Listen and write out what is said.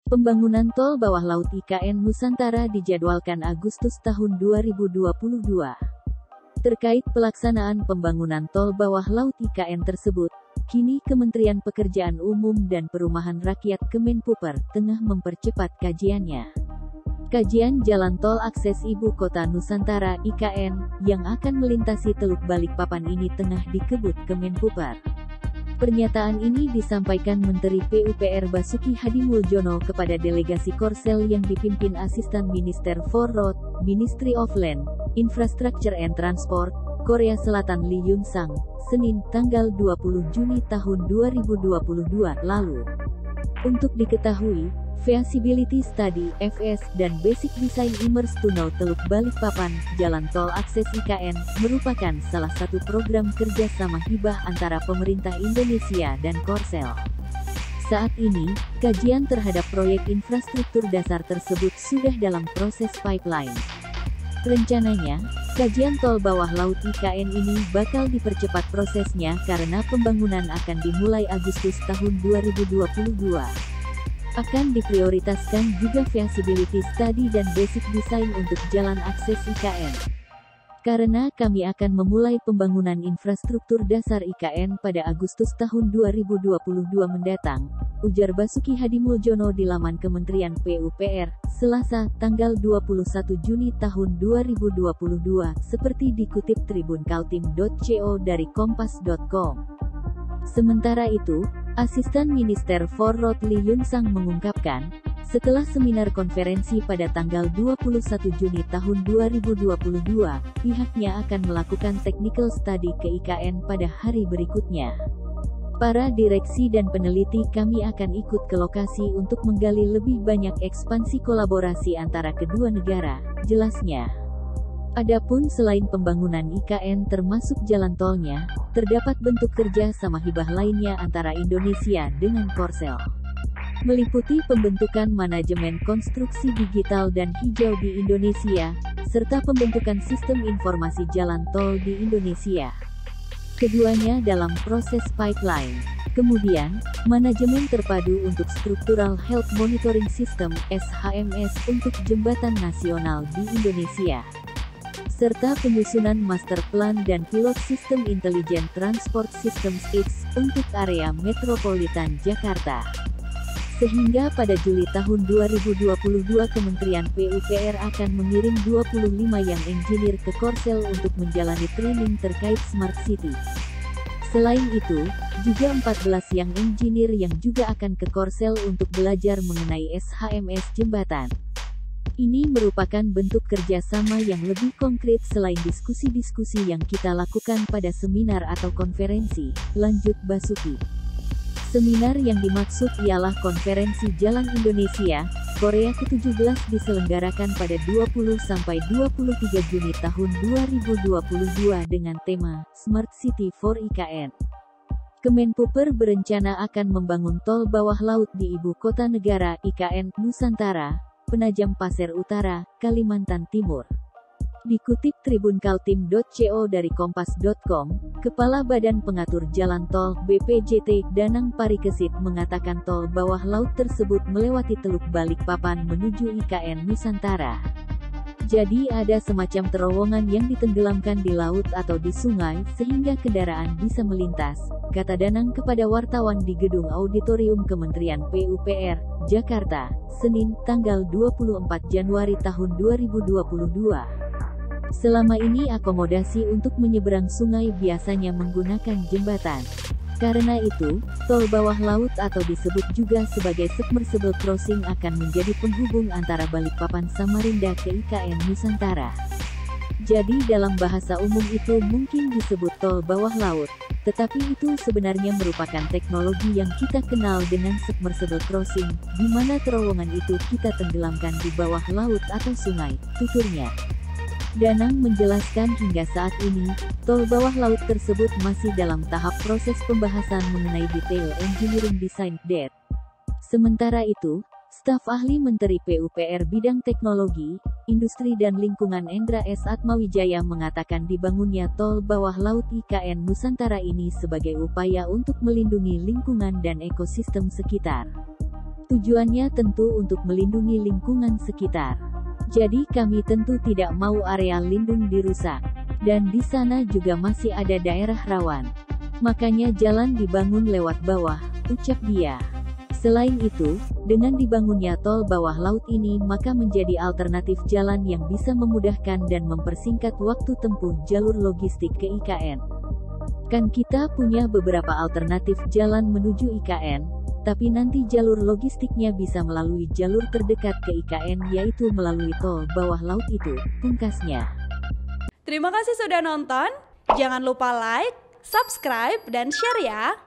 Pembangunan tol bawah laut IKN Nusantara dijadwalkan Agustus tahun 2022. Terkait pelaksanaan pembangunan tol bawah laut IKN tersebut, kini Kementerian Pekerjaan Umum dan Perumahan Rakyat Kemenpuper tengah mempercepat kajiannya. Kajian Jalan Tol Akses Ibu Kota Nusantara (IKN) yang akan melintasi Teluk Balikpapan ini tengah dikebut Kemenpuper. Pernyataan ini disampaikan Menteri PUPR Basuki Hadimuljono kepada delegasi Korsel yang dipimpin Asisten Minister for Road, Ministry of Land, Infrastructure and Transport, Korea Selatan Lee Yun Sang, Senin, tanggal 20 Juni tahun 2022 lalu. Untuk diketahui, Feasibility Study (FS) dan Basic Design Immerse Tunnel Teluk Balikpapan, Jalan Tol Akses IKN, merupakan salah satu program kerjasama hibah antara pemerintah Indonesia dan Korsel. Saat ini, kajian terhadap proyek infrastruktur dasar tersebut sudah dalam proses pipeline. Rencananya, kajian tol bawah laut IKN ini bakal dipercepat prosesnya karena pembangunan akan dimulai Agustus tahun 2022. Akan diprioritaskan juga feasibility study dan basic design untuk jalan akses IKN. Karena kami akan memulai pembangunan infrastruktur dasar IKN pada Agustus tahun 2022 mendatang, ujar Basuki Hadimuljono di laman Kementerian PUPR, Selasa, tanggal 21 Juni tahun 2022, seperti dikutip tribunkaltim.co dari kompas.com. Sementara itu, Asisten Minister for Road Lee Yun Sang mengungkapkan, setelah seminar konferensi pada tanggal 21 Juni tahun 2022, pihaknya akan melakukan technical study ke IKN pada hari berikutnya. Para direksi dan peneliti kami akan ikut ke lokasi untuk menggali lebih banyak ekspansi kolaborasi antara kedua negara, jelasnya. Adapun selain pembangunan IKN termasuk jalan tolnya, terdapat bentuk kerja sama hibah lainnya antara Indonesia dengan Korsel. Meliputi pembentukan manajemen konstruksi digital dan hijau di Indonesia, serta pembentukan sistem informasi jalan tol di Indonesia. Keduanya dalam proses pipeline. Kemudian, manajemen terpadu untuk Structural Health Monitoring System (SHMS) untuk jembatan nasional di Indonesia, serta penyusunan master plan dan pilot sistem Intelligent Transport Systems (ITS) untuk area metropolitan Jakarta. Sehingga pada Juli tahun 2022 Kementerian PUPR akan mengirim 25 young engineer ke Korsel untuk menjalani training terkait Smart City. Selain itu, juga 14 young engineer yang juga akan ke Korsel untuk belajar mengenai SHMS jembatan. Ini merupakan bentuk kerjasama yang lebih konkret selain diskusi-diskusi yang kita lakukan pada seminar atau konferensi, lanjut Basuki. Seminar yang dimaksud ialah Konferensi Jalan Indonesia, Korea ke-17 diselenggarakan pada 20–23 Juni tahun 2022 dengan tema, Smart City for IKN. Kemenpuper berencana akan membangun tol bawah laut di Ibu Kota Negara (IKN) Nusantara, Penajam Pasir Utara, Kalimantan Timur. Dikutip tribunkaltim.co dari kompas.com, Kepala Badan Pengatur Jalan Tol (BPJT) Danang Parikesit mengatakan tol bawah laut tersebut melewati Teluk Balikpapan menuju IKN Nusantara. Jadi ada semacam terowongan yang ditenggelamkan di laut atau di sungai sehingga kendaraan bisa melintas, kata Danang kepada wartawan di Gedung Auditorium Kementerian PUPR, Jakarta, Senin, tanggal 24 Januari tahun 2022. Selama ini akomodasi untuk menyeberang sungai biasanya menggunakan jembatan. Karena itu, tol bawah laut atau disebut juga sebagai submersible crossing akan menjadi penghubung antara Balikpapan Samarinda ke IKN Nusantara. Jadi dalam bahasa umum itu mungkin disebut tol bawah laut, tetapi itu sebenarnya merupakan teknologi yang kita kenal dengan submersible crossing, di mana terowongan itu kita tenggelamkan di bawah laut atau sungai, tuturnya. Danang menjelaskan hingga saat ini, tol bawah laut tersebut masih dalam tahap proses pembahasan mengenai detail engineering design (DET). Sementara itu, staf ahli Menteri PUPR bidang teknologi, industri dan lingkungan Endra S. Atmawijaya mengatakan dibangunnya tol bawah laut IKN Nusantara ini sebagai upaya untuk melindungi lingkungan dan ekosistem sekitar. Tujuannya tentu untuk melindungi lingkungan sekitar. Jadi kami tentu tidak mau area lindung dirusak. Dan di sana juga masih ada daerah rawan. Makanya jalan dibangun lewat bawah, ucap dia. Selain itu, dengan dibangunnya tol bawah laut ini maka menjadi alternatif jalan yang bisa memudahkan dan mempersingkat waktu tempuh jalur logistik ke IKN. Kan kita punya beberapa alternatif jalan menuju IKN, tapi nanti jalur logistiknya bisa melalui jalur terdekat ke IKN yaitu melalui tol bawah laut itu, pungkasnya. Terima kasih sudah nonton, jangan lupa like, subscribe, dan share ya!